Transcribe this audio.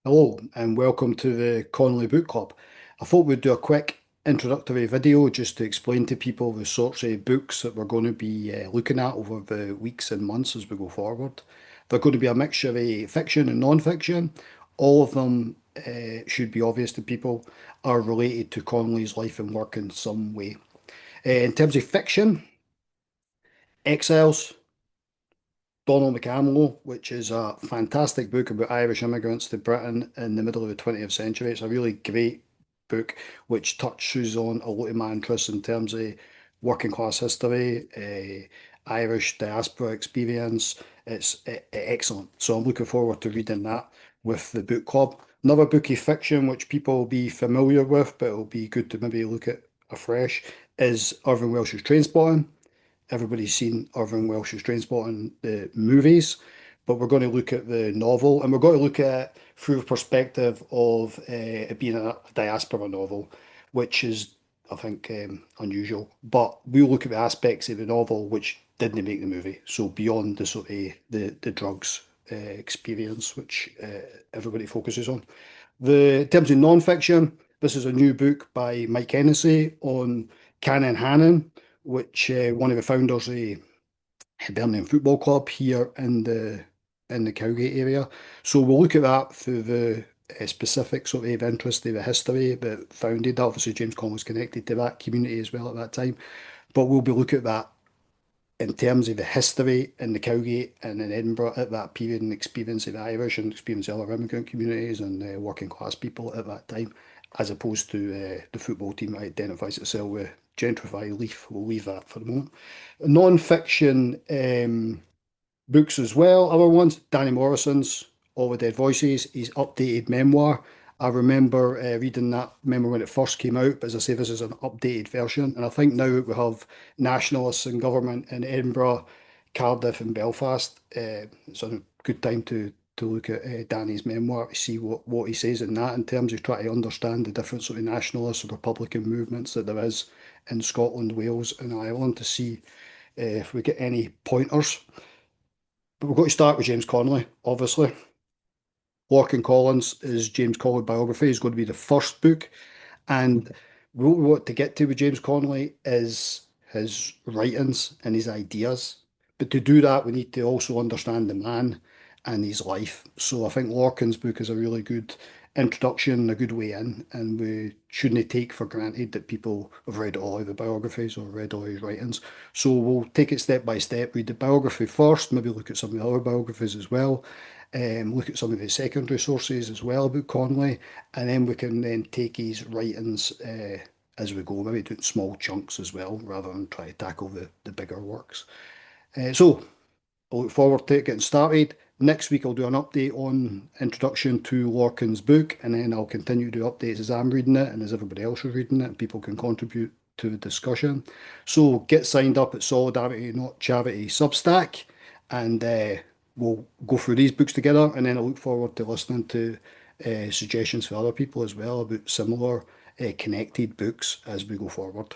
Hello and welcome to the Connolly Book Club. I thought we'd do a quick introductory video just to explain to people the sorts of books that we're going to be looking at over the weeks and months as we go forward. They're going to be a mixture of fiction and non-fiction. All of them should be obvious to people are related to Connolly's life and work in some way. In terms of fiction, Exiles, Donald McCamelot, which is a fantastic book about Irish immigrants to Britain in the middle of the 20th century. It's a really great book which touches on a lot of my interests in terms of working class history, Irish diaspora experience. It's excellent. So I'm looking forward to reading that with the book club. Another book of fiction which people will be familiar with, but it'll be good to maybe look at afresh, is Irvine Welsh's Trainspotting. Everybody's seen Irvine Welsh's Trainspotting, the movies, but we're going to look at the novel and we're going to look at it through the perspective of it being a diaspora novel, which is, I think, unusual. But we'll look at the aspects of the novel which didn't make the movie. So beyond the sort of the drugs experience, which everybody focuses on. In terms of non-fiction, this is a new book by Mike Hennessy on Canon Hannon, which one of the founders of Hibernian Football Club here in the Cowgate area. So we'll look at that through the specific sort of interest of the history that founded. Obviously, James Connolly was connected to that community as well at that time. But we'll be looking at that in terms of the history in the Cowgate and in Edinburgh at that period and experience of the Irish and experience of other immigrant communities and working class people at that time, as opposed to the football team that identifies itself with gentrified Leaf. We'll leave that for the moment. Non-fiction books as well, other ones, Danny Morrison's All the Dead Voices, his updated memoir. I remember reading that memoir when it first came out, but as I say, this is an updated version. And I think now that we have nationalists in government in Edinburgh, Cardiff, and Belfast, it's a good time to look at Danny's memoir to see what he says in that in terms of trying to understand the different sort of nationalist and Republican movements that there is in Scotland, Wales, and Ireland to see if we get any pointers. But we're going to start with James Connolly, obviously. Lorcan Collins is James Connolly biography is going to be the first book. And what we want to get to with James Connolly is his writings and his ideas. But to do that, we need to also understand the man and his life. So I think Lorcan's book is a really good introduction, a good way in, and we shouldn't take for granted that people have read all of the biographies or read all his writings. So we'll take it step by step, read the biography first, maybe look at some of the other biographies as well, look at some of his secondary sources as well about Connolly, and then we can then take his writings as we go, maybe do small chunks as well, rather than try to tackle the bigger works. So I look forward to it getting started. Next week, I'll do an update on introduction to Lorcan's book, and then I'll continue to do updates as I'm reading it and as everybody else is reading it, and people can contribute to the discussion. So get signed up at Solidarity Not Charity Substack, and we'll go through these books together. And then I look forward to listening to suggestions for other people as well about similar connected books as we go forward.